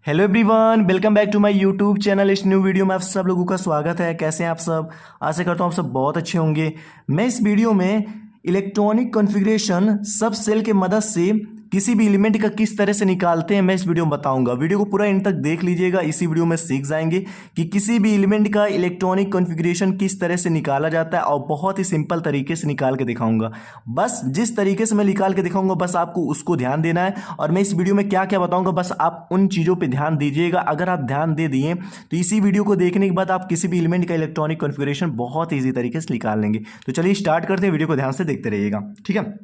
Hello everyone, welcome back to my YouTube channel. इस new video में आप सब लोगों का स्वागत है। कैसे हैं आप सब? आशा करता हूँ आप सब बहुत अच्छे होंगे। मैं इस वीडियो में इलेक्ट्रॉनिक कॉन्फ़िगरेशन सब सेल के मदद से किसी भी एलिमेंट का किस तरह से निकालते हैं, मैं इस वीडियो में बताऊंगा। वीडियो को पूरा एंड तक देख लीजिएगा। इसी वीडियो में सीख जाएंगे कि किसी भी एलिमेंट का इलेक्ट्रॉनिक कॉन्फ़िगरेशन किस तरह से निकाला जाता है और बहुत ही सिंपल तरीके से निकाल के दिखाऊंगा। बस जिस तरीके से मैं निकाल के दिखाऊंगा बस आपको उसको ध्यान देना है, और मैं इस वीडियो में क्या क्या बताऊंगा बस आप उन चीज़ों पर ध्यान दीजिएगा। अगर आप ध्यान दे दिए तो इसी वीडियो को देखने के बाद आप किसी भी एलिमेंट का इलेक्ट्रॉनिक कॉन्फ़िगरेशन बहुत ईजी तरीके से निकाल लेंगे। तो चलिए स्टार्ट करते हैं, वीडियो को ध्यान से देखते रहिएगा, ठीक है।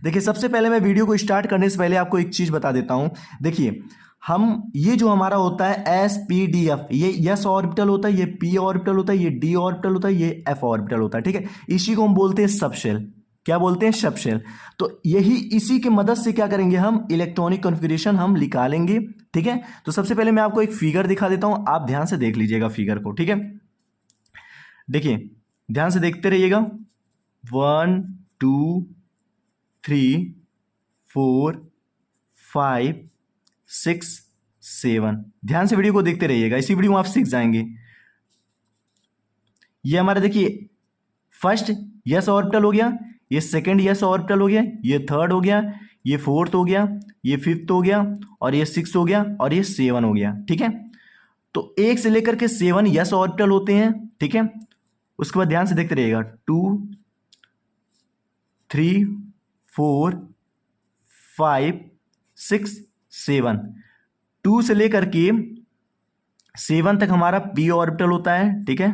देखिए, सबसे पहले मैं वीडियो को स्टार्ट करने से पहले आपको एक चीज बता देता हूं। देखिए, हम ये जो हमारा होता है एस पी डी एफ, ये एस ऑर्बिटल होता है, ये पी ऑर्बिटल होता है, ये डी ऑर्बिटल होता है, ये एफ ऑर्बिटल होता है, ठीक है। इसी को हम बोलते हैं सबशेल। क्या बोलते हैं? सबशेल। तो यही इसी की मदद से क्या करेंगे, हम इलेक्ट्रॉनिक कॉन्फ़िगरेशन हम निकालेंगे, ठीक है। तो सबसे पहले मैं आपको एक फिगर दिखा देता हूं, आप ध्यान से देख लीजिएगा फिगर को, ठीक है। देखिए, ध्यान से देखते रहिएगा। 1 2 3 4 5 6 7। ध्यान से वीडियो को देखते रहिएगा, इसी वीडियो में आप सीख जाएंगे। ये हमारा देखिए फर्स्ट यस ऑर्बिटल हो गया, ये सेकंड यस ऑर्बिटल हो गया, ये थर्ड हो गया, ये फोर्थ हो गया, ये फिफ्थ हो गया, और ये सिक्स हो गया, और ये 7 हो गया, ठीक है। तो एक से लेकर के 7 यस ऑर्बिटल होते हैं, ठीक है। उसके बाद ध्यान से देखते रहिएगा 2 3 4 5 6 7। 2 से लेकर के 7 तक हमारा पी ऑर्बिटल होता है, ठीक है।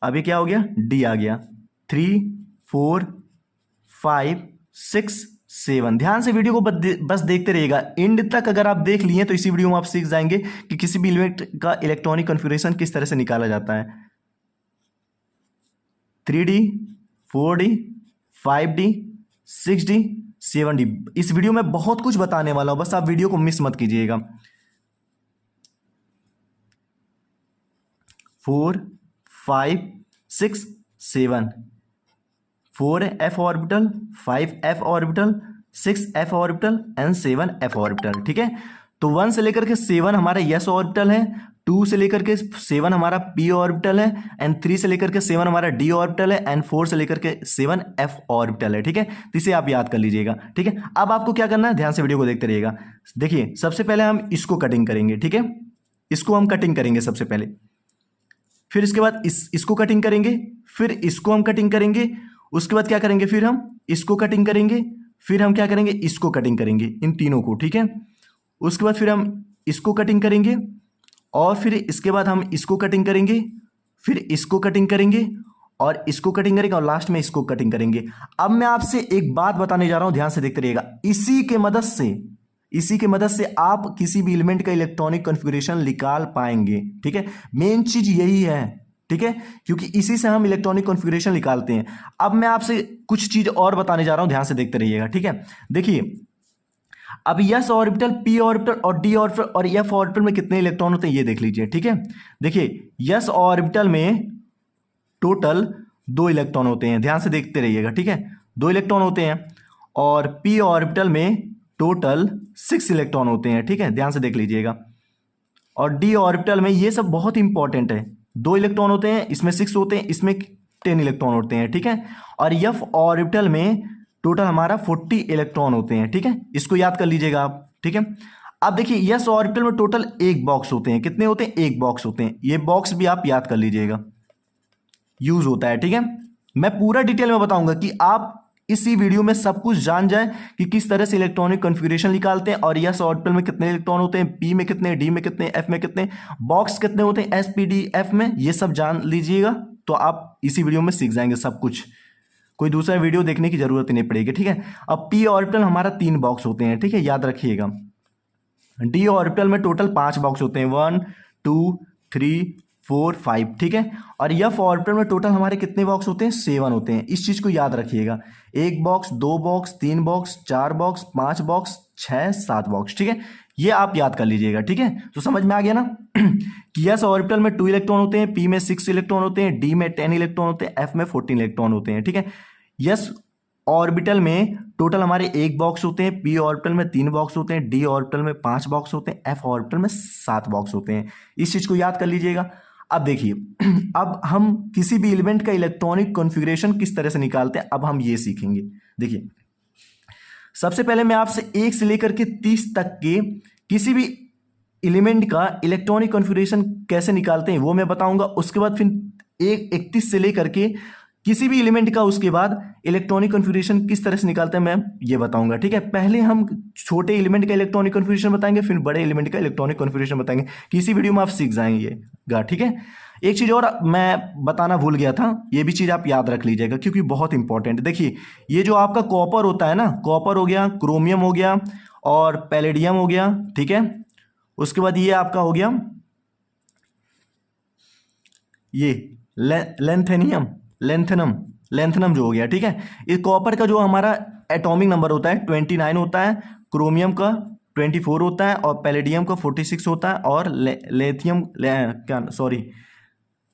अभी क्या हो गया? डी आ गया। 3 4 5 6 7। ध्यान से वीडियो को बस देखते रहिएगा एंड तक। अगर आप देख लिए तो इसी वीडियो में आप सीख जाएंगे कि किसी भी एलिमेंट का इलेक्ट्रॉनिक कॉन्फ़िगरेशन किस तरह से निकाला जाता है। 3D 4D 5D 6D 7D। इस वीडियो में बहुत कुछ बताने वाला हूं, बस आप वीडियो को मिस मत कीजिएगा। 4 5 6 7। 4 f orbital, 5 f orbital, 6 f orbital and 7 f orbital, ठीक है। तो 1 से लेकर के 7 हमारा यस ऑर्बिटल है, 2 से लेकर के 7 हमारा पी ऑर्बिटल है, एंड 3 से लेकर के 7 हमारा डी ऑर्बिटल है, एंड 4 से लेकर के 7 एफ ऑर्बिटल है, ठीक है। तो इसे आप याद कर लीजिएगा, ठीक है। अब आपको क्या करना है, ध्यान से वीडियो को देखते रहिएगा। देखिए, सबसे पहले हम इसको कटिंग करेंगे, ठीक है। इसको हम कटिंग करेंगे सबसे पहले, फिर इसके बाद इसको कटिंग करेंगे, फिर इसको हम कटिंग करेंगे। उसके बाद क्या करेंगे, फिर हम इसको कटिंग करेंगे, फिर हम क्या करेंगे, इसको कटिंग करेंगे, इन तीनों को, ठीक है। उसके बाद फिर हम इसको कटिंग करेंगे, और फिर इसके बाद हम इसको कटिंग करेंगे, फिर इसको कटिंग करेंगे, और इसको कटिंग करेंगे, और लास्ट में इसको कटिंग करेंगे। अब मैं आपसे एक बात बताने जा रहा हूं, ध्यान से देखते रहिएगा। इसी के मदद से आप किसी भी एलिमेंट का इलेक्ट्रॉनिक कॉन्फ़िगरेशन निकाल पाएंगे, ठीक है। मेन चीज यही है, ठीक है, क्योंकि इसी से हम इलेक्ट्रॉनिक कॉन्फ़िगरेशन निकालते हैं। अब मैं आपसे कुछ चीज और बताने जा रहा हूं, ध्यान से देखते रहिएगा, ठीक है। देखिए, अब यस ऑर्बिटल, पी ऑर्बिटल और डी ऑर्बिटल और एफ ऑर्बिटल में कितने इलेक्ट्रॉन होते हैं ये देख लीजिए, ठीक है। देखिए, यस ऑर्बिटल में टोटल 2 इलेक्ट्रॉन होते हैं, ध्यान से देखते रहिएगा, ठीक है। 2 इलेक्ट्रॉन होते हैं, और पी ऑर्बिटल में टोटल 6 इलेक्ट्रॉन होते हैं, ठीक है, ध्यान से देख लीजिएगा। और डी ऑर्बिटल में, ये सब बहुत इंपॉर्टेंट है, 2 इलेक्ट्रॉन होते हैं, इसमें 6 होते हैं, इसमें 10 इलेक्ट्रॉन होते हैं, ठीक है। और एफ ऑर्बिटल में टोटल हमारा 40 इलेक्ट्रॉन होते हैं, ठीक है। इसको याद कर लीजिएगा आप, ठीक है। अब देखिए, यस ऑर्बिटल में टोटल 1 बॉक्स होते हैं। कितने होते हैं? 1 बॉक्स होते हैं। ये बॉक्स भी आप याद कर लीजिएगा, यूज होता है, ठीक है। मैं पूरा डिटेल में बताऊंगा कि आप इसी वीडियो में सब कुछ जान जाए कि किस तरह से इलेक्ट्रॉनिक कॉन्फ़िगरेशन निकालते हैं, और यस ऑर्बिटल में कितने इलेक्ट्रॉन होते हैं, पी में कितने, डी में कितने, एफ में कितने, बॉक्स कितने होते हैं, एस पी डी एफ में, ये सब जान लीजिएगा। तो आप इसी वीडियो में सीख जाएंगे सब कुछ, कोई दूसरा वीडियो देखने की जरूरत ही नहीं पड़ेगी, ठीक है। अब पी ऑर्बिटल हमारा 3 बॉक्स होते हैं, ठीक है, याद रखिएगा। डी ऑर्बिटल में टोटल 5 बॉक्स होते हैं, 1 2 3 4 5, ठीक है। और एफ ऑर्बिटल में टोटल हमारे कितने बॉक्स होते हैं? 7 होते हैं। इस चीज को याद रखिएगा, 1 box, 2 box, 3 box, 4 box, 5 box, 6 7 box, ठीक है। ये आप याद कर लीजिएगा, ठीक है। तो समझ में आ गया ना कि एस ऑर्बिटल में 2 इलेक्ट्रॉन होते हैं, पी में 6 इलेक्ट्रॉन होते हैं, डी में 10 इलेक्ट्रॉन होते हैं, एफ में 14 इलेक्ट्रॉन होते हैं, ठीक है। यस ऑर्बिटल में टोटल हमारे 1 बॉक्स होते हैं, पी ऑर्बिटल में 3 बॉक्स होते हैं, डी ऑर्बिटल में 5 बॉक्स होते हैं, एफ ऑर्बिटल में 7 बॉक्स होते हैं। इस चीज को याद कर लीजिएगा। अब देखिए अब हम किसी भी एलिमेंट का इलेक्ट्रॉनिक कॉन्फ़िगरेशन किस तरह से निकालते हैं, अब हम ये सीखेंगे। देखिए सबसे पहले मैं आपसे 1 से लेकर के 30 तक के किसी भी एलिमेंट का इलेक्ट्रॉनिक कॉन्फ़िगरेशन कैसे निकालते हैं वो मैं बताऊंगा। उसके बाद फिर 31 से लेकर के किसी भी एलिमेंट का उसके बाद इलेक्ट्रॉनिक कॉन्फ़िगरेशन किस तरह से निकालते हैं मैं ये बताऊंगा। ठीक है, पहले हम छोटे एलिमेंट का इलेक्ट्रॉनिक कॉन्फ़िगरेशन बताएंगे, फिर बड़े एलिमेंट का इलेक्ट्रॉनिक कॉन्फ़िगरेशन बताएंगे। किसी वीडियो में आप सीख जाएंगे। ठीक है, एक चीज़ और मैं बताना भूल गया था, ये भी चीज़ आप याद रख लीजिएगा क्योंकि बहुत इंपॉर्टेंट है। देखिए ये जो आपका कॉपर होता है ना, कॉपर हो गया, क्रोमियम हो गया और पैलेडियम हो गया। ठीक है, उसके बाद ये आपका हो गया ये लेंथेनम जो हो गया। ठीक है, ये कॉपर का जो हमारा एटॉमिक नंबर होता है 29 होता है, क्रोमियम का 24 होता है और पैलेडियम का 46 होता है और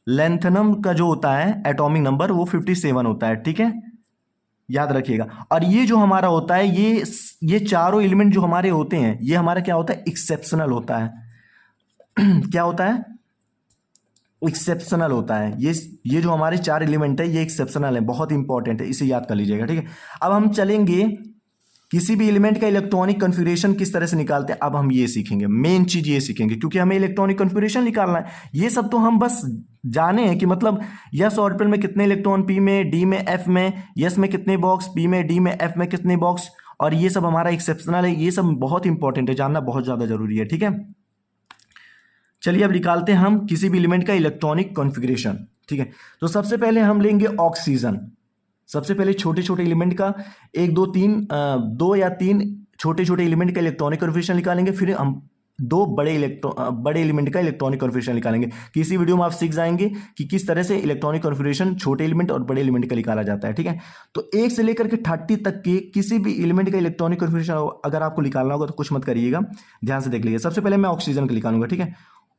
लेंथेनम का जो होता है एटॉमिक नंबर वो 57 होता है। ठीक है, याद रखिएगा। और ये जो हमारा होता है ये चारों एलिमेंट जो हमारे होते हैं ये हमारा क्या होता है, एक्सेप्शनल होता है। क्या होता है, एक्सेप्शनल होता है। ये जो हमारे 4 एलिमेंट है ये एक्सेप्शनल है, बहुत इंपॉर्टेंट है, इसे याद कर लीजिएगा। ठीक है, अब हम चलेंगे किसी भी एलिमेंट का इलेक्ट्रॉनिक कॉन्फ़िगरेशन किस तरह से निकालते हैं, अब हम ये सीखेंगे। मेन चीज ये सीखेंगे क्योंकि हमें इलेक्ट्रॉनिक कॉन्फ़िगरेशन निकालना है। ये सब तो हम बस जाने हैं कि मतलब यस ऑर्बिटल में कितने इलेक्ट्रॉन, पी में, डी में, एफ में, यस में कितने बॉक्स, पी में, डी में, एफ में कितने बॉक्स, और ये सब हमारा एक्सेप्शनल है। ये सब बहुत इंपॉर्टेंट है, जानना बहुत ज्यादा जरूरी है। ठीक है, चलिए अब निकालते हैं हम किसी भी एलिमेंट का इलेक्ट्रॉनिक कॉन्फ़िगरेशन। ठीक है, तो सबसे पहले हम लेंगे ऑक्सीजन। सबसे पहले छोटे छोटे एलिमेंट का 1 2 3 2 या 3 छोटे छोटे एलिमेंट का इलेक्ट्रॉनिक कॉन्फ़िगरेशन निकालेंगे, फिर हम 2 बड़े एलिमेंट का इलेक्ट्रॉनिक कॉन्फ़िगरेशन निकालेंगे। किसी वीडियो में आप सीख जाएंगे कि किस तरह से इलेक्ट्रॉनिक कॉन्फ़िगरेशन छोटे एलिमेंट और बड़े एलिमेंट का निकाला जाता है। ठीक है, तो 1 से लेकर के 30 तक के किसी भी एलिमेंट का इलेक्ट्रॉनिक कॉन्फ़िगरेशन अगर आपको निकालना होगा तो कुछ मत करिएगा, ध्यान से देख लीजिए। सबसे पहले मैं ऑक्सीजन का निकालूंगा। ठीक है,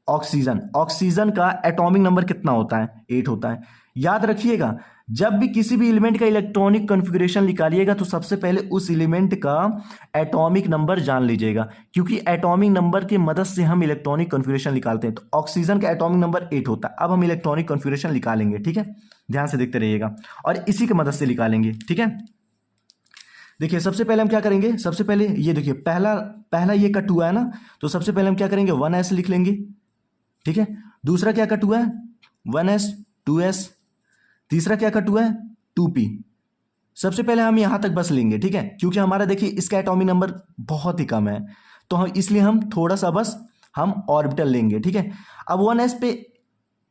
ऑक्सीजन का एटॉमिक नंबर कितना होता है, 8 होता है। याद रखिएगा जब भी किसी भी एलिमेंट का इलेक्ट्रॉनिक कॉन्फ़िगरेशन निकालिएगा तो सबसे पहले उस एलिमेंट का एटॉमिक नंबर जान लीजिएगा, क्योंकि एटॉमिक नंबर की मदद से हम इलेक्ट्रॉनिक कॉन्फ़िगरेशन निकालते हैं। तो ऑक्सीजन का एटॉमिक नंबर 8 होता है। अब हम इलेक्ट्रॉनिक कॉन्फ़िगरेशन निकालेंगे। ठीक है, ध्यान से देखते रहिएगा और इसी की मदद से निकालेंगे। ठीक है, देखिए सबसे पहले हम क्या करेंगे, सबसे पहले ये देखिए पहला ये कट हुआ है ना, तो सबसे पहले हम क्या करेंगे 1s लिख लेंगे। ठीक है, दूसरा क्या कट हुआ है 1s 2s, तीसरा क्या कट हुआ है 2p। सबसे पहले हम यहां तक बस लेंगे। ठीक है, क्योंकि हमारा देखिए इसका एटॉमिक नंबर बहुत ही कम है तो हम इसलिए हम थोड़ा सा बस हम ऑर्बिटल लेंगे। ठीक है, अब 1s पे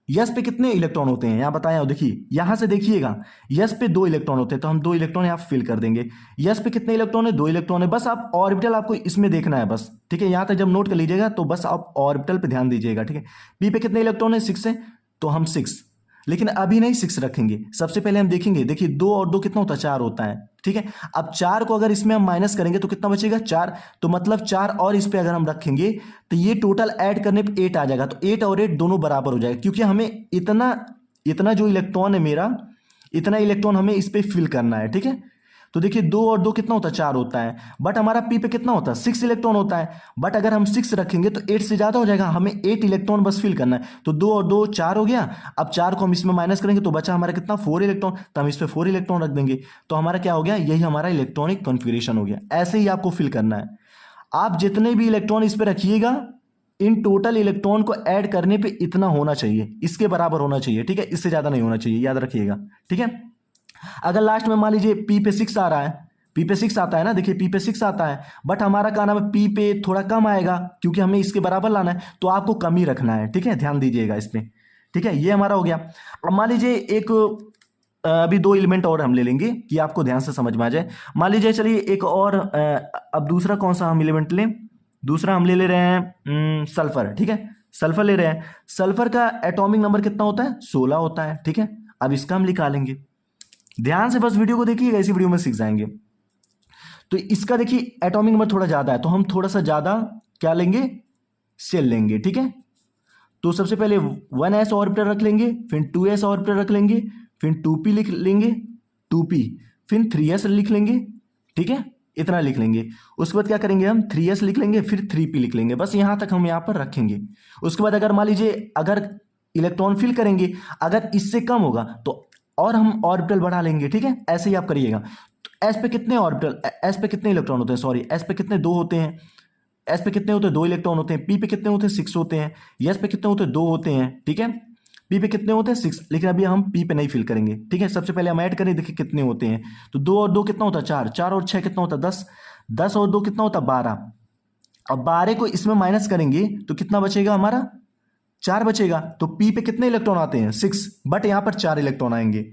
यस पे कितने इलेक्ट्रॉन होते हैं यहाँ बताया, देखिए यहां से देखिएगा यस पे 2 इलेक्ट्रॉन होते हैं तो हम 2 इलेक्ट्रॉन यहाँ फिल कर देंगे। यस पे कितने इलेक्ट्रॉन है, 2 इलेक्ट्रॉन है। बस आप ऑर्बिटल आपको इसमें देखना है बस। ठीक है, यहां तक जब नोट कर लीजिएगा तो बस आप ऑर्बिटल पे ध्यान दीजिएगा। ठीक है, पी पे कितने इलेक्ट्रॉन है, 6 है तो हम 6, लेकिन अभी नहीं 6 रखेंगे। सबसे पहले हम देखेंगे, देखिए 2 और 2 कितना होता है, 4 होता है। ठीक है, अब 4 को अगर इसमें हम माइनस करेंगे तो कितना बचेगा 4, तो मतलब 4 और इस पे अगर हम रखेंगे तो ये टोटल ऐड करने पे 8 आ जाएगा। तो 8 और 8 दोनों बराबर हो जाएगा, क्योंकि हमें इतना जो इलेक्ट्रॉन है मेरा, इतना इलेक्ट्रॉन हमें इस पे फिल करना है। ठीक है, तो देखिए 2 और 2 कितना होता है, 4 होता है। बट हमारा पी पे कितना होता है, 6 इलेक्ट्रॉन होता है। बट अगर हम 6 रखेंगे तो 8 से ज्यादा हो जाएगा, हमें 8 इलेक्ट्रॉन बस फिल करना है। तो 2 और 2 4 हो गया। अब 4 को हम इसमें माइनस करेंगे तो बचा हमारा कितना 4 इलेक्ट्रॉन, तो हम इस पे 4 इलेक्ट्रॉन रख देंगे। तो हमारा क्या हो गया, यही हमारा इलेक्ट्रॉनिक कॉन्फ़िगरेशन हो गया। ऐसे ही आपको फिल करना है। आप जितने भी इलेक्ट्रॉन इस पे रखिएगा इन टोटल इलेक्ट्रॉन को ऐड करने पे इतना होना चाहिए, इसके बराबर होना चाहिए। ठीक है, इससे ज्यादा नहीं होना चाहिए, याद रखिएगा। ठीक है, अगर लास्ट में मान लीजिए पी पे 6 आ रहा है, पी पे 6 आता है ना, देखिए पी पे 6 आता है, बट हमारा क्या नाम है पी पे थोड़ा कम आएगा क्योंकि हमें इसके बराबर लाना है, तो आपको कम ही रखना है। ठीक है, ध्यान दीजिएगा इस पे। ठीक है, ये हमारा हो गया। अब मान लीजिए एक अभी 2 एलिमेंट और हम ले लेंगे कि आपको ध्यान से समझ में आ जाए। मान लीजिए चलिए एक और अब दूसरा कौन सा हम एलिमेंट लें, दूसरा हम ले रहे हैं सल्फर। ठीक है, सल्फर ले रहे हैं। सल्फर का एटॉमिक नंबर कितना होता है, 16 होता है। ठीक है, अब इसका हम निकालेंगे। ध्यान से बस वीडियो को देखिएगा, इसी वीडियो में सीख जाएंगे। तो इसका देखिए एटॉमिक नंबर थोड़ा ज्यादा है तो हम थोड़ा सा ज्यादा क्या लेंगे, सेल लेंगे। ठीक है, तो सबसे पहले 1s ऑर्बिटल रख लेंगे, फिर 2s ऑर्बिटल रख लेंगे, फिर 2p लिख लेंगे, 2p, फिर 3s लिख लेंगे, ठीक है, इतना लिख लेंगे। उसके बाद क्या करेंगे हम 3s लिख लेंगे, फिर 3p लिख लेंगे, बस यहाँ तक हम यहाँ पर रखेंगे। उसके बाद अगर मान लीजिए अगर इलेक्ट्रॉन फिल करेंगे, अगर इससे कम होगा तो और हम ऑर्बिटल बढ़ा लेंगे, ठीक है, ऐसे ही आप करिएगा। तो एस पे कितने ऑर्बिटल, एस पे कितने इलेक्ट्रॉन होते हैं, सॉरी एस पे कितने, 2 होते हैं। एस पे कितने होते हैं, 2 इलेक्ट्रॉन होते हैं। पी पे कितने होते हैं, 6 होते हैं। एस पे कितने होते हैं, 2 होते हैं, ठीक है। पी पे कितने होते हैं, 6, लेकिन अभी हम पी पे नहीं फिल करेंगे, ठीक है। सबसे पहले हम ऐड करें, देखिए कितने होते हैं। तो 2 और 2 कितना होता है, 4, 4 और 6 कितना होता है, 10, 10 और 2 कितना होता है, 12। अब 12 को इसमें माइनस करेंगे तो कितना बचेगा हमारा, 4 बचेगा। तो पी पे कितने इलेक्ट्रॉन आते हैं, 6, बट यहाँ पर 4 इलेक्ट्रॉन आएंगे।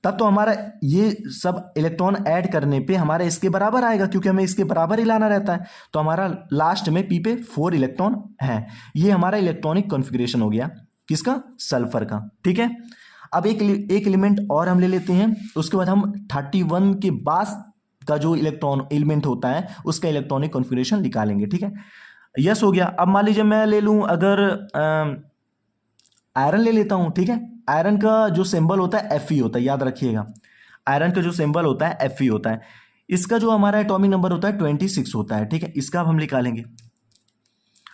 तब तो हमारा ये सब इलेक्ट्रॉन ऐड करने पे हमारा इसके बराबर आएगा, क्योंकि हमें इसके बराबर ही लाना रहता है। तो हमारा लास्ट में पी पे 4 इलेक्ट्रॉन है। ये हमारा इलेक्ट्रॉनिक कॉन्फ़िगरेशन हो गया, किसका, सल्फर का, ठीक है। अब एक एलिमेंट और हम ले लेते हैं, उसके बाद हम 31 के बाद का जो इलेक्ट्रॉन एलिमेंट होता है उसका इलेक्ट्रॉनिक कॉन्फ़िगरेशन निकालेंगे, ठीक है। यस हो गया। अब मान लीजिए मैं ले लूं अगर आयरन ले लेता हूं, ठीक है। आयरन का जो सिंबल होता है Fe होता है, याद रखिएगा। आयरन का जो सिंबल होता है Fe होता है। इसका जो हमारा एटॉमिक नंबर होता है 26 होता है, ठीक है। इसका अब हम निकालेंगे।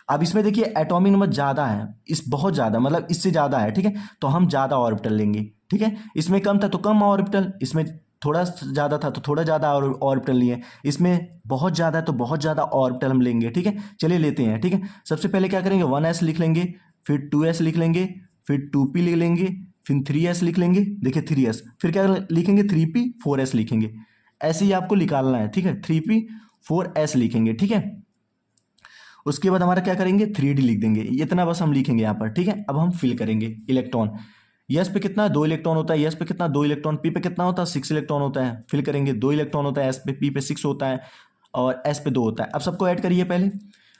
अब इसमें देखिए एटॉमिक नंबर ज़्यादा है, इस बहुत ज़्यादा मतलब इससे ज़्यादा है, ठीक है। तो हम ज़्यादा ऑर्बिटल लेंगे, ठीक है। इसमें कम था तो कम ऑर्बिटल, इसमें थोड़ा ज़्यादा था तो थोड़ा ज़्यादा ऑर्बिटल लिए, इसमें बहुत ज़्यादा है तो बहुत ज़्यादा ऑर्बिटल हम लेंगे, ठीक है। चलिए लेते हैं, ठीक है। सबसे पहले क्या करेंगे, 1s लिख लेंगे, फिर 2s लिख लेंगे, फिर 2p लिख लेंगे, फिर 3s लिख लेंगे, देखिए 3s, फिर क्या लिखेंगे 3p 4s लिखेंगे। ऐसे ही आपको निकालना है, ठीक है। 3p 4s लिखेंगे, ठीक है। उसके बाद हमारा क्या करेंगे 3d लिख देंगे, इतना बस हम लिखेंगे यहाँ पर, ठीक है। अब हम फिल करेंगे इलेक्ट्रॉन। यस पे कितना 2 इलेक्ट्रॉन होता है, यस पे कितना 2 इलेक्ट्रॉन, पी पे कितना होता है 6 इलेक्ट्रॉन होता है। फिल करेंगे 2 इलेक्ट्रॉन होता है एस पे, पी पे 6 होता है और एस पे 2 होता है। अब सबको ऐड करिए पहले,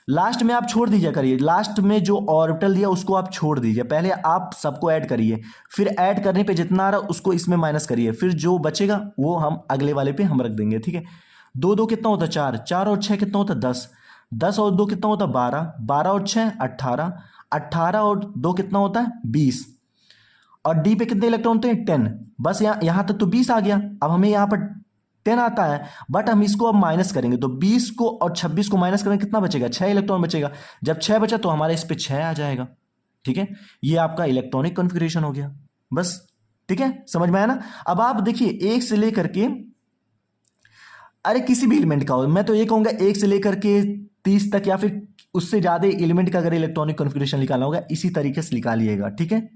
लास्ट में आप छोड़ दीजिए करिए, लास्ट में जो ऑर्बिटल दिया उसको आप छोड़ दीजिए, पहले आप सबको ऐड करिए, फिर ऐड करने पे जितना आ रहा उसको इसमें माइनस करिए, फिर जो बचेगा वो हम अगले वाले पे हम रख देंगे, ठीक है। 2 2 कितना होता है 4, 4 और 6 कितना होता है 10, 10 और 2 कितना होता है 12, 12 और 6 18, 18 और 2 कितना होता है 20, और डी पे कितने इलेक्ट्रॉन होते हैं 10। बस यहाँ तक तो 20 आ गया। अब हमें यहाँ पर 10 आता है, बट हम इसको अब माइनस करेंगे, तो 20 को और 26 को माइनस करेंगे, कितना बचेगा 6 इलेक्ट्रॉन बचेगा। जब 6 बचा तो हमारे इस पे 6 आ जाएगा, ठीक है। ये आपका इलेक्ट्रॉनिक कॉन्फ़िगरेशन हो गया, बस, ठीक है, समझ में आया ना। अब आप देखिए 1 से लेकर के, अरे किसी भी एलिमेंट का हो, मैं तो ये कहूंगा 1 से लेकर के 30 तक या फिर उससे ज्यादा एलिमेंट का अगर इलेक्ट्रॉनिक कॉन्फ़िगरेशन निकालना होगा इसी तरीके से निकालिएगा, ठीक है।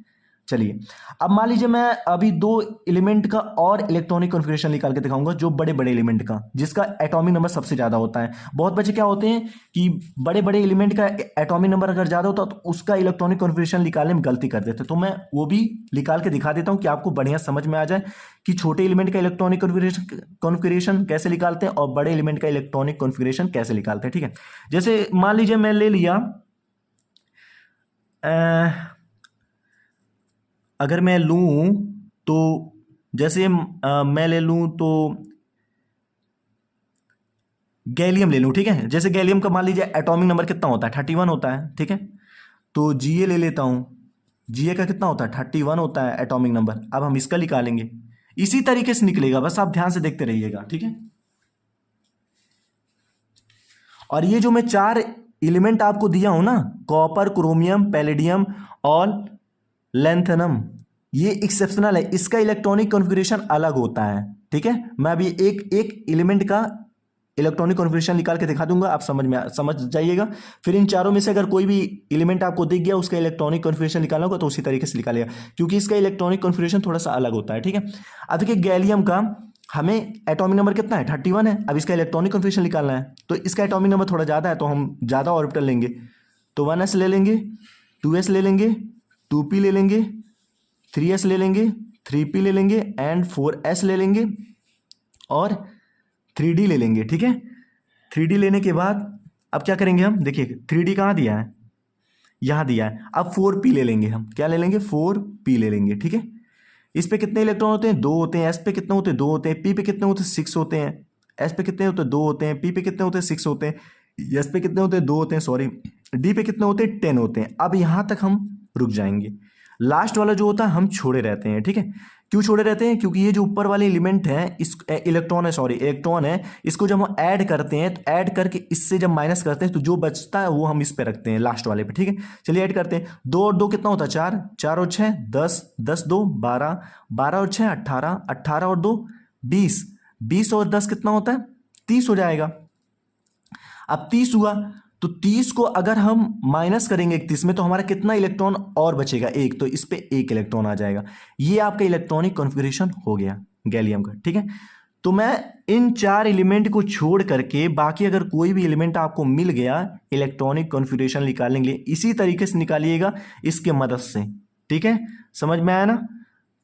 चलिए अब मान लीजिए मैं अभी 2 एलिमेंट का और इलेक्ट्रॉनिक कॉन्फ़िगरेशन निकाल के दिखाऊंगा, जो बड़े बड़े एलिमेंट का जिसका एटॉमिक नंबर सबसे ज्यादा होता है। बहुत बच्चे क्या होते हैं कि बड़े बड़े एलिमेंट का एटॉमिक नंबर अगर ज्यादा होता तो उसका इलेक्ट्रॉनिक कॉन्फ़िगरेशन निकालने में गलती कर देते, तो मैं वो भी निकाल के दिखा देता हूं कि आपको बढ़िया समझ में आ जाए कि छोटे एलिमेंट का इलेक्ट्रॉनिक कॉन्फ़िगरेशन कैसे निकालते हैं और बड़े एलिमेंट का इलेक्ट्रॉनिक कॉन्फ़िगरेशन कैसे निकालते हैं, ठीक है। जैसे मान लीजिए मैं ले लिया, अगर मैं लूं तो जैसे मैं ले लूं तो गैलियम ले लूं, ठीक है। जैसे गैलियम का मान लीजिए एटॉमिक नंबर कितना होता है 31 होता है, ठीक है। तो जीए ले लेता हूं, जीए का कितना होता है 31 होता है एटॉमिक नंबर। अब हम इसका निकालेंगे, इसी तरीके से निकलेगा, बस आप ध्यान से देखते रहिएगा, ठीक है। और ये जो मैं 4 एलिमेंट आपको दिया हूं ना, कॉपर, क्रोमियम, पैलेडियम और लैंथेनम, ये एक्सेप्शनल है, इसका इलेक्ट्रॉनिक कॉन्फ़िगरेशन अलग होता है, ठीक है। मैं अभी एक एक एलिमेंट का इलेक्ट्रॉनिक कॉन्फ़िगरेशन निकाल के दिखा दूंगा, आप समझ जाइएगा। फिर इन चारों में से अगर कोई भी एलिमेंट आपको दिख गया उसका इलेक्ट्रॉनिक कॉन्फ़िगरेशन निकालना होगा तो उसी तरीके से निकालिएगा, क्योंकि इसका इलेक्ट्रॉनिक कॉन्फ़िगरेशन थोड़ा सा अलग होता है, ठीक है। अब देखिए गैलियम का हमें एटॉमिक नंबर कितना है 31 है, अब इसका इलेक्ट्रॉनिक कॉन्फ़िगरेशन निकालना है, तो इसका एटॉमिक नंबर थोड़ा ज़्यादा है तो हम ज़्यादा ऑर्बिटल लेंगे, तो 1s ले लेंगे, 2s ले लेंगे, 2p ले लेंगे, 3s ले लेंगे, 3p ले लेंगे एंड 4s ले लेंगे और 3d ले लेंगे, ठीक है। 3d लेने के बाद अब क्या करेंगे हम, देखिए 3d कहाँ दिया है, यहाँ दिया है। अब 4p ले लेंगे, हम क्या ले लेंगे 4p ले लेंगे, ठीक है। इस पे कितने इलेक्ट्रॉन होते हैं 2 होते हैं, s पे कितने होते हैं 2 होते हैं, p पे कितने होते हैं 6 होते हैं, s पे कितने होते हैं 2 होते हैं, p पे कितने होते हैं 6 होते हैं, s पे कितने होते हैं 2 होते हैं, सॉरी d पे कितने होते हैं 10 होते हैं। अब यहाँ तक हम रुक जाएंगे, लास्ट वाला जो होता है हम छोड़े रहते हैं, ठीक है। क्यों छोड़े रहते हैं? क्योंकि ये जो ऊपर वाले एलिमेंट हैं, इस इलेक्ट्रॉन है, इसको जब हम ऐड करते हैं तो ऐड करके इससे जब माइनस करते हैं तो जो बचता है वो हम इस पे रखते हैं, लास्ट वाले पे। ठीक है, चलिए ऐड करते हैं। 2 और 2 कितना होता है? 4, 4 और 6 10, 10 2 12, 12 और 6 18, 18 और 2 20, 20 और 10 कितना होता है? 30 हो जाएगा। अब 30 हुआ तो 30 को अगर हम माइनस करेंगे 31 में तो हमारा कितना इलेक्ट्रॉन और बचेगा? एक। तो इस पे एक इलेक्ट्रॉन आ जाएगा। ये आपका इलेक्ट्रॉनिक कॉन्फ़िगरेशन हो गया गैलियम का। ठीक है, तो मैं इन 4 एलिमेंट को छोड़ करके बाकी अगर कोई भी एलिमेंट आपको मिल गया इलेक्ट्रॉनिक कॉन्फ़िगरेशन निकालने के लिए, इसी तरीके से निकालिएगा इसके मदद से। ठीक है, समझ में आया ना?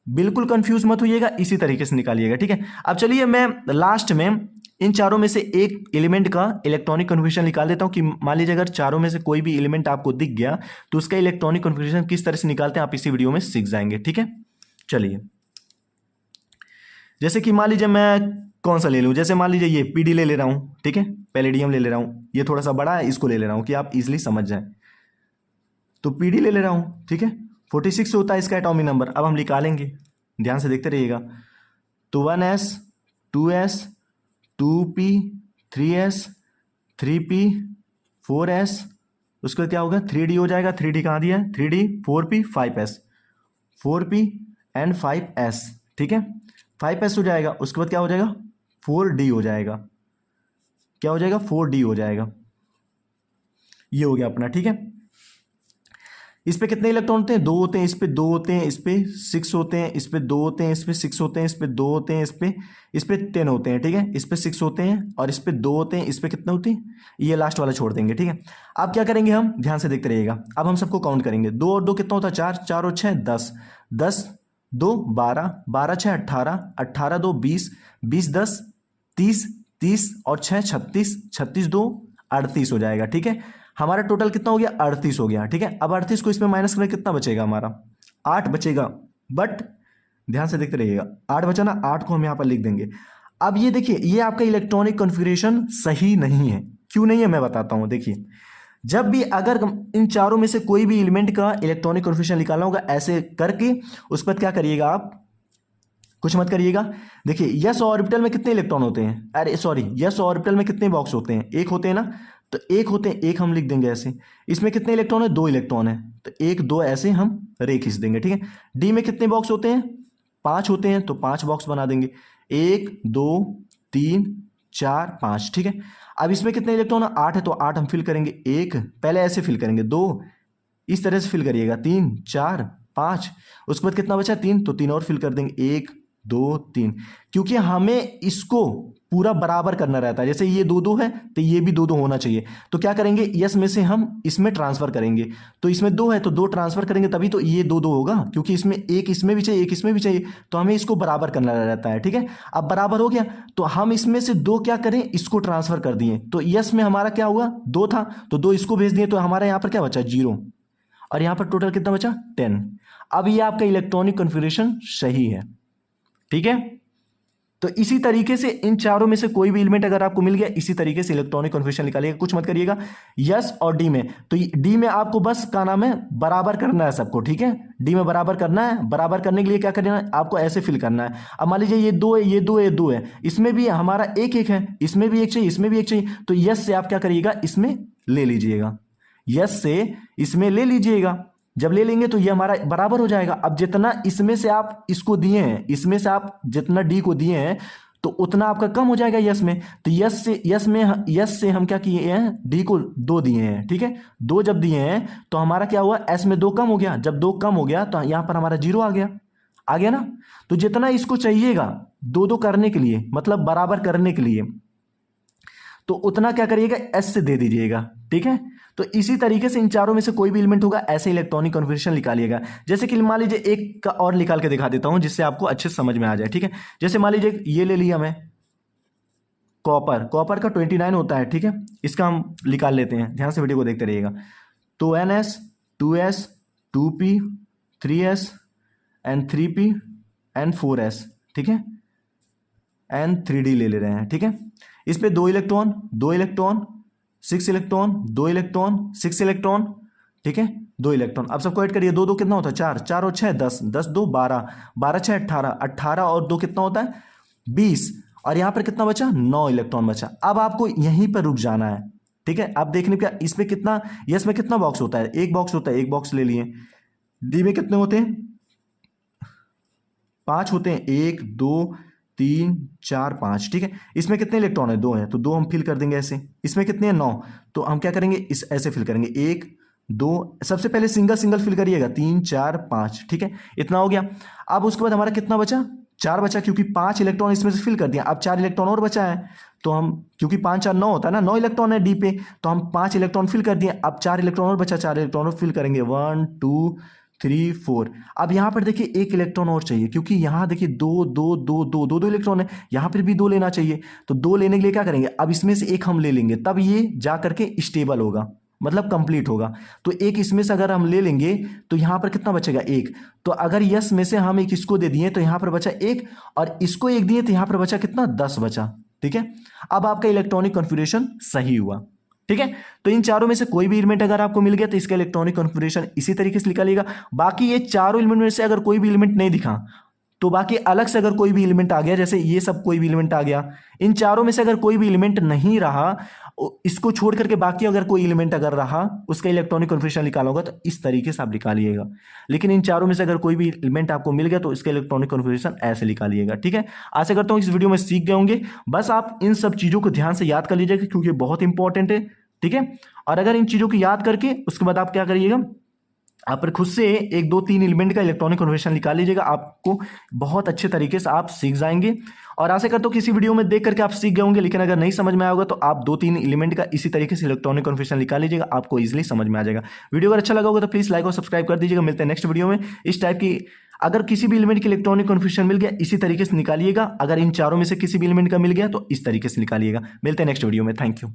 बिल्कुल कंफ्यूज मत होइएगा, इसी तरीके से निकालिएगा। ठीक है, अब चलिए मैं लास्ट में इन चारों में से एक एलिमेंट का इलेक्ट्रॉनिक कॉन्फ़िगरेशन निकाल देता हूं कि मान लीजिए अगर चारों में से कोई भी एलिमेंट आपको दिख गया तो उसका इलेक्ट्रॉनिक कॉन्फ़िगरेशन किस तरह से निकालते हैं आप इसी वीडियो में सीख जाएंगे। ठीक है, चलिए जैसे कि मान लीजिए मैं कौन सा ले लूं, जैसे मान लीजिए ये पीडी ले रहा हूं। ठीक है, पैलेडियम ले रहा हूं, ये थोड़ा सा बड़ा है, इसको ले रहा हूं कि आप इजिली समझ जाए। तो पीडी ले रहा हूं। ठीक है, 46 होता है इसका एटॉमिक नंबर। अब हम निकालेंगे, ध्यान से देखते रहिएगा। तो 1s 2s 2p 3s 3p 4s, उसके बाद क्या होगा? 3d हो जाएगा। 3d कहाँ दिया है? 3d 4p 5s 4p and 5s। ठीक है, 5s हो जाएगा। उसके बाद क्या हो जाएगा? 4d हो जाएगा। क्या हो जाएगा? 4d हो जाएगा। ये हो गया अपना। ठीक है, इस पे कितने इलेक्ट्रॉन होते हैं? 2 होते हैं। इस पे 2 होते हैं। इस पे 6 होते हैं। इस पे 2 होते हैं। इस पे 6 होते हैं। इस पे 2 होते हैं। इस पे 10 होते हैं। ठीक है, इस पे 6 होते हैं और इस पे 2 होते हैं। इस पे कितने होते हैं? ये लास्ट वाला छोड़ देंगे। ठीक है, अब क्या करेंगे हम? ध्यान से देखते रहिएगा। अब हम सबको काउंट करेंगे। 2 और 2 कितना होता है? 4, 4 और 6 10, 10 2 12, 12 6 18, 18 2 20, 20 10 30, 30 और 6 36, 36 2 38 हो जाएगा। ठीक है, हमारा टोटल कितना हो गया? 38 हो गया। ठीक है, अब 38 को इसमें माइनस करें कितना बचेगा? हमारा 8 बचेगा। बट ध्यान से देखते रहिएगा, 8 बचा ना, 8 को हम यहां पर लिख देंगे। अब ये देखिए, ये आपका इलेक्ट्रॉनिक कॉन्फ़िगरेशन सही नहीं है। क्यों नहीं है मैं बताता हूं। देखिए, जब भी अगर इन चारों में से कोई भी एलिमेंट का इलेक्ट्रॉनिक कॉन्फ़िगरेशन निकालना होगा ऐसे करके, उस पर क्या करिएगा आप? कुछ मत करिएगा। देखिए, यस ऑर्बिटल में कितने इलेक्ट्रॉन होते हैं? अरे सॉरी, यस ऑर्बिटल में कितने बॉक्स होते हैं? एक होते हैं ना, तो एक होते हैं, एक हम लिख देंगे ऐसे। इसमें कितने इलेक्ट्रॉन है? 2 इलेक्ट्रॉन है, तो 1 2 ऐसे हम रे खींच देंगे। ठीक है, डी में कितने बॉक्स होते हैं? 5 होते हैं, तो 5 बॉक्स बना देंगे। 1 2 3 4 5। ठीक है, अब इसमें कितने इलेक्ट्रॉन है? 8 है, तो 8 हम फिल करेंगे। 1 पहले ऐसे फिल करेंगे, 2 इस तरह से फिल करिएगा, 3 4 5, उसके बाद कितना बचा? 3, तो 3 और फिल कर देंगे। 1 2 3, क्योंकि हमें इसको पूरा बराबर करना रहता है। जैसे ये 2 2 है तो ये भी 2 2 होना चाहिए। तो क्या करेंगे? यस में से हम इसमें ट्रांसफर करेंगे। तो इसमें 2 है तो 2 ट्रांसफर करेंगे, तभी तो ये 2 2 होगा, क्योंकि इसमें एक इसमें भी चाहिए, एक इसमें भी चाहिए, तो हमें इसको बराबर करना रहता है। ठीक है, अब बराबर हो गया तो हम इसमें से 2 क्या करें? इसको ट्रांसफर कर दिए। तो यस में हमारा क्या हुआ? 2 था, तो 2 इसको भेज दिए, तो हमारा यहाँ पर क्या बचा? 0। और यहाँ पर टोटल कितना बचा? 10। अब ये आपका इलेक्ट्रॉनिक कॉन्फ़िगरेशन सही है। ठीक है, तो इसी तरीके से इन चारों में से कोई भी एलिमेंट अगर आपको मिल गया, इसी तरीके से इलेक्ट्रॉनिक कॉन्फ़िगरेशन निकालिएगा। कुछ मत करिएगा। यस और डी में, तो डी में आपको बस का नाम है बराबर करना है सबको। ठीक है, डी में बराबर करना है। बराबर करने के लिए क्या करना है? आपको ऐसे फिल करना है। अब मान लीजिए ये 2 है, ये 2 है, ये 2 है, इसमें भी हमारा एक एक है, इसमें भी एक चाहिए, इसमें भी एक चाहिए, तो यस से आप क्या करिएगा? इसमें ले लीजिएगा। यस से इसमें ले लीजिएगा। जब ले लेंगे तो ये हमारा बराबर हो जाएगा। अब जितना इसमें से आप इसको दिए हैं, इसमें से आप जितना डी को दिए हैं तो उतना आपका कम हो जाएगा यस में। तो यस से हम क्या किए हैं? डी को 2 दिए हैं। ठीक है, 2 जब दिए हैं तो हमारा क्या हुआ? एस में 2 कम हो गया। जब 2 कम हो गया तो यहां पर हमारा 0 आ गया। आ गया ना? तो जितना इसको चाहिएगा 2 2 करने के लिए, मतलब बराबर करने के लिए, तो उतना क्या करिएगा? एस से दे दीजिएगा। ठीक है, तो इसी तरीके से इन चारों में से कोई भी एलिमेंट होगा ऐसे इलेक्ट्रॉनिक कॉन्फ़िगरेशन निकालिएगा। जैसे कि मान लीजिए एक का और निकाल के दिखा देता हूं जिससे आपको अच्छे से समझ में आ जाए। ठीक है, जैसे मान लीजिए ये ले लिया मैं, कॉपर का 29 होता है। ठीक है, इसका हम निकाल लेते हैं, ध्यान से वीडियो को देखते रहिएगा। तो NS 2S 2P 3S and 3P and 4S। ठीक है, एंड 3D ले रहे हैं। ठीक है, इस पे 2 electron 2 electron 6 electron 2 electron 6 electron ठीक है, 2 इलेक्ट्रॉन। अब सबको ऐड करिए, 2 2 कितना होता है 4, 4 और 6 10, 10 2 12, 12 6 18, 18 और 2 कितना होता है 20, और यहां पर कितना बचा 9 इलेक्ट्रॉन बचा। अब आपको यहीं पर रुक जाना है, ठीक है। अब देखने का इसमें कितना, यस में कितना बॉक्स होता है, एक बॉक्स होता है, एक बॉक्स ले लिए। डी में कितने होते हैं 5 होते हैं, 1 2 3 4 5, ठीक है। इसमें कितने इलेक्ट्रॉन है 2 हैं, तो 2 हम फिल कर देंगे ऐसे। इसमें कितने हैं 9, तो हम क्या करेंगे इस ऐसे फिल करेंगे, 1 2, सबसे पहले सिंगल सिंगल फिल करिएगा, 3 4 5, ठीक है, इतना हो गया। अब उसके बाद हमारा कितना बचा 4 बचा, क्योंकि 5 इलेक्ट्रॉन इसमें से फिल कर दिया। अब 4 इलेक्ट्रॉन और बचा है, तो हम क्योंकि 5 4 9 होता है ना, 9 इलेक्ट्रॉन है डी पे, तो हम 5 इलेक्ट्रॉन फिल कर दिए। अब 4 इलेक्ट्रॉन और बचा, 4 इलेक्ट्रॉन और फिल करेंगे, 1 2 3 4। अब यहां पर देखिए एक इलेक्ट्रॉन और चाहिए, क्योंकि यहां देखिए 2 2 2 2 2 2 इलेक्ट्रॉन है, यहां पर भी 2 लेना चाहिए। तो 2 लेने के लिए क्या करेंगे, अब इसमें से एक हम ले लेंगे, तब ये जा करके स्टेबल होगा, मतलब कंप्लीट होगा। तो एक इसमें से अगर हम ले लेंगे तो यहां पर कितना बचेगा 1। तो अगर यस में से हम एक इसको दे दिए तो यहां पर बचा 1, और इसको 1 दिए तो यहां पर बचा कितना 10 बचा, ठीक है। अब आपका इलेक्ट्रॉनिक कॉन्फ़िगरेशन सही हुआ, ठीक है। तो इन चारों में से कोई भी एलिमेंट अगर आपको मिल गया तो इसका इलेक्ट्रॉनिक कॉन्फ़िगरेशन इसी तरीके से निकालिएगा। बाकी ये चारों एलिमेंट में से अगर कोई भी एलिमेंट नहीं दिखा तो बाकी अलग से अगर कोई भी एलिमेंट आ गया, जैसे ये सब कोई भी एलिमेंट आ गया, इन चारों में से अगर कोई भी एलिमेंट नहीं रहा, इसको छोड़ करके बाकी अगर कोई एलिमेंट अगर रहा, उसका इलेक्ट्रॉनिक कॉन्फ़िगरेशन निकाला होगा, तो इस तरीके से आप निकालिएगा। लेकिन इन चारों में से अगर कोई भी एलिमेंट आपको मिल गया तो इसका इलेक्ट्रॉनिक कॉन्फ़िगरेशन ऐसे निकालिएगा, ठीक है। आशा करता हूं इस वीडियो में सीख गए होंगे। बस आप इन सब चीज़ों को ध्यान से याद कर लीजिएगा, क्योंकि बहुत इंपॉर्टेंट है, ठीक है। और अगर इन चीज़ों को याद करके उसके बाद आप क्या करिएगा, आप खुद से 1 2 3 एलिमेंट का इलेक्ट्रॉनिक कॉन्फ़िगरेशन निकाल लीजिएगा, आपको बहुत अच्छे तरीके से आप सीख जाएंगे। और आशा करता हूं किसी वीडियो में देख करके आप सीख गए होंगे, लेकिन अगर नहीं समझ में आया होगा तो आप 2 3 एलिमेंट का इसी तरीके से इलेक्ट्रॉनिक कॉन्फ़िगरेशन निकाल लीजिएगा, आपको इजीली समझ में आ जाएगा। वीडियो अगर अच्छा लगा होगा तो प्लीज़ लाइक और सब्सक्राइब कर दीजिएगा। मिलते हैं नेक्स्ट वीडियो में। इस टाइप की अगर किसी भी एलिमेंट की इलेक्ट्रॉनिक कॉन्फ़िगरेशन मिल गया इसी तरीके से निकालिएगा, अगर इन चारों में से किसी भी एलिमेंट का मिल गया तो इस तरीके से निकालिएगा। मिलते हैं नेक्स्ट वीडियो में। Thank you.